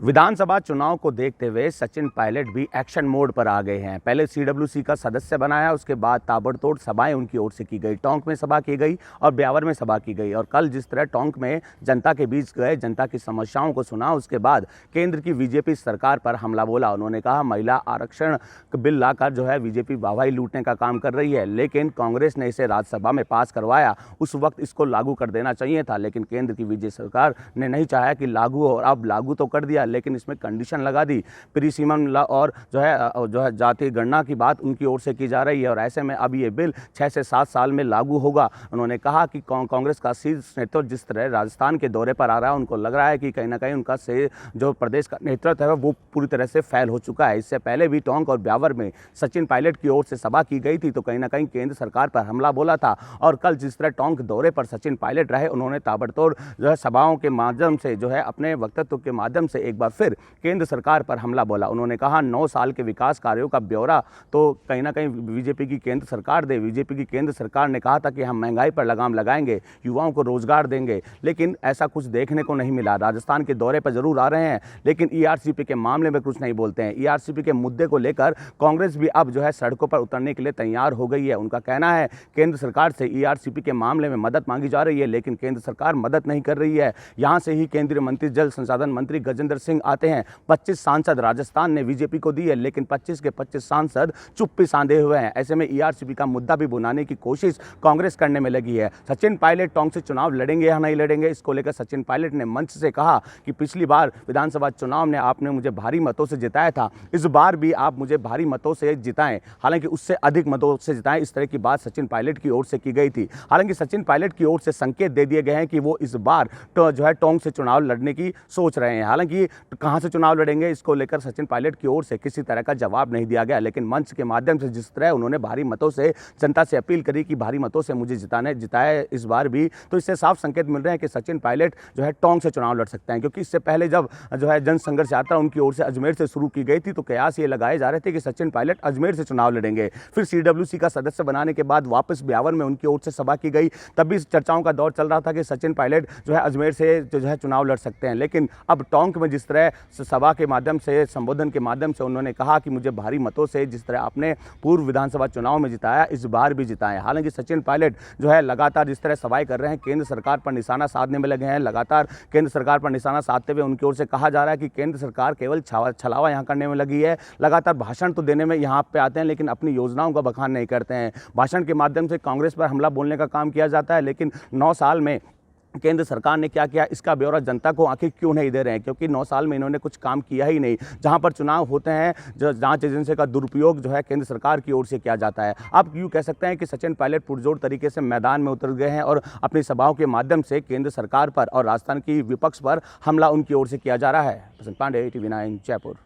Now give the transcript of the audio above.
विधानसभा चुनाव को देखते हुए सचिन पायलट भी एक्शन मोड पर आ गए हैं। पहले सीडब्ल्यूसी का सदस्य बनाया, उसके बाद ताबड़तोड़ सभाएं उनकी ओर से की गई। टोंक में सभा की गई और ब्यावर में सभा की गई। और कल जिस तरह टोंक में जनता के बीच गए, जनता की समस्याओं को सुना, उसके बाद केंद्र की बीजेपी सरकार पर हमला बोला। उन्होंने कहा महिला आरक्षण बिल लाकर जो है बीजेपी वाहवाही लूटने का काम कर रही है, लेकिन कांग्रेस ने इसे राज्यसभा में पास करवाया। उस वक्त इसको लागू कर देना चाहिए था, लेकिन केंद्र की बीजेपी सरकार ने नहीं चाहा कि लागू हो। अब लागू तो कर दिया, लेकिन इसमें कंडीशन लगा दी। प्रीसीमन और जो है जाति गणना की बात उनकी ओर से की जा रही है, और ऐसे में अब ये बिल 6 से 7 साल में लागू होगा। उन्होंने कहा कि कांग्रेस का शीर्ष नेतृत्व जिस तरह राजस्थान के दौरे पर आ रहा है, उनको लग रहा है कि कहीं ना कहीं उनका से जो प्रदेश का नेतृत्व है वो पूरी तरह से फैल हो चुका है। इससे पहले भी टोंक और ब्यावर में सचिन पायलट की ओर से सभा की गई थी, तो कहीं ना कहीं केंद्र सरकार पर हमला बोला था। और कल जिस तरह टोंक दौरे पर सचिन पायलट रहे, उन्होंने ताबड़तोड़ जो है सभाओं के माध्यम से जो है अपने वक्तव्य के माध्यम से एक बार फिर केंद्र सरकार पर हमला बोला। उन्होंने कहा 9 साल के विकास कार्यों का ब्यौरा तो कहीं ना कहीं बीजेपी की केंद्र सरकार दे। बीजेपी की केंद्र सरकार ने कहा था कि हम महंगाई पर लगाम लगाएंगे, युवाओं को रोजगार देंगे, लेकिन ऐसा कुछ देखने को नहीं मिला। राजस्थान के दौरे पर जरूर आ रहे हैं, लेकिन ईआरसीपी के मामले में कुछ नहीं बोलते हैं। ईआरसीपी के मुद्दे को लेकर कांग्रेस भी अब जो है सड़कों पर उतरने के लिए तैयार हो गई है। उनका कहना है केंद्र सरकार से ईआरसीपी के मामले में मदद मांगी जा रही है, लेकिन केंद्र सरकार मदद नहीं कर रही है। यहां से ही केंद्रीय मंत्री जल संसाधन मंत्री गजेंद्र सिंह आते हैं। 25 सांसद राजस्थान ने बीजेपी को दी है, लेकिन 25 के 25 सांसद चुप्पी साधे हुए हैं। ऐसे में ईआरसीपी का मुद्दा भी बुनाने की कोशिश कांग्रेस करने में लगी है। सचिन पायलट टोंक से चुनाव लड़ेंगे या नहीं लड़ेंगे, इसको लेकर सचिन पायलट ने मंच से कहा कि पिछली बार विधानसभा चुनाव में आपने मुझे भारी मतों से जिताया था, इस बार भी आप मुझे भारी मतों से जिताएं, हालांकि उससे अधिक मतों से जिताएं। इस तरह की बात सचिन पायलट की ओर से की गई थी। हालांकि सचिन पायलट की ओर से संकेत दे दिए गए हैं कि वो इस बार जो है टोंक से चुनाव लड़ने की सोच रहे हैं। हालांकि कहां से चुनाव लड़ेंगे इसको लेकर सचिन पायलट की ओर से किसी तरह का जवाब नहीं दिया गया, लेकिन मंच के माध्यम से जिस तरह उन्होंने भारी मतों से जनता से अपील करी कि भारी मतों से मुझे जिताया इस बार भी, तो इससे साफ संकेत मिल रहे हैं कि सचिन पायलट जो है टोंक से चुनाव लड़ सकते हैं। क्योंकि इससे पहले जब जो है जन संघर्ष यात्रा उनकी ओर से अजमेर से शुरू की गई थी, तो कयास ये लगाए जा रहे थे कि सचिन पायलट अजमेर से चुनाव लड़ेंगे। फिर सीडब्ल्यूसी का सदस्य बनाने के बाद वापस ब्यावर में उनकी ओर से सभा की गई, तब भी चर्चाओं का दौर चल रहा था कि सचिन पायलट जो है अजमेर से जो है चुनाव लड़ सकते हैं। लेकिन अब टोंक में जिस तरह सभा के माध्यम से, संबोधन के माध्यम से उन्होंने कहा कि मुझे भारी मतों से जिस तरह आपने पूर्व विधानसभा चुनाव में जिताया, इस बार भी जिताएं। हालांकि सचिन पायलट जो है लगातार जिस तरह सवाई कर रहे हैं, केंद्र सरकार पर निशाना साधने में लगे हैं। लगातार केंद्र सरकार पर निशाना साधते हुए उनकी ओर से कहा जा रहा है कि केंद्र सरकार केवल छलावा यहाँ करने में लगी है। लगातार भाषण तो देने में यहाँ पे आते हैं, लेकिन अपनी योजनाओं का बखान नहीं करते हैं। भाषण के माध्यम से कांग्रेस पर हमला बोलने का काम किया जाता है, लेकिन 9 साल में केंद्र सरकार ने क्या किया इसका ब्यौरा जनता को आखिर क्यों नहीं दे रहे हैं? क्योंकि 9 साल में इन्होंने कुछ काम किया ही नहीं। जहां पर चुनाव होते हैं, जो जांच एजेंसी का दुरुपयोग जो है केंद्र सरकार की ओर से किया जाता है। आप यूँ कह सकते हैं कि सचिन पायलट पुरजोर तरीके से मैदान में उतर गए हैं और अपनी सभाओं के माध्यम से केंद्र सरकार पर और राजस्थान की विपक्ष पर हमला उनकी ओर से किया जा रहा है। प्रसन्न पांडे, TV9 जयपुर।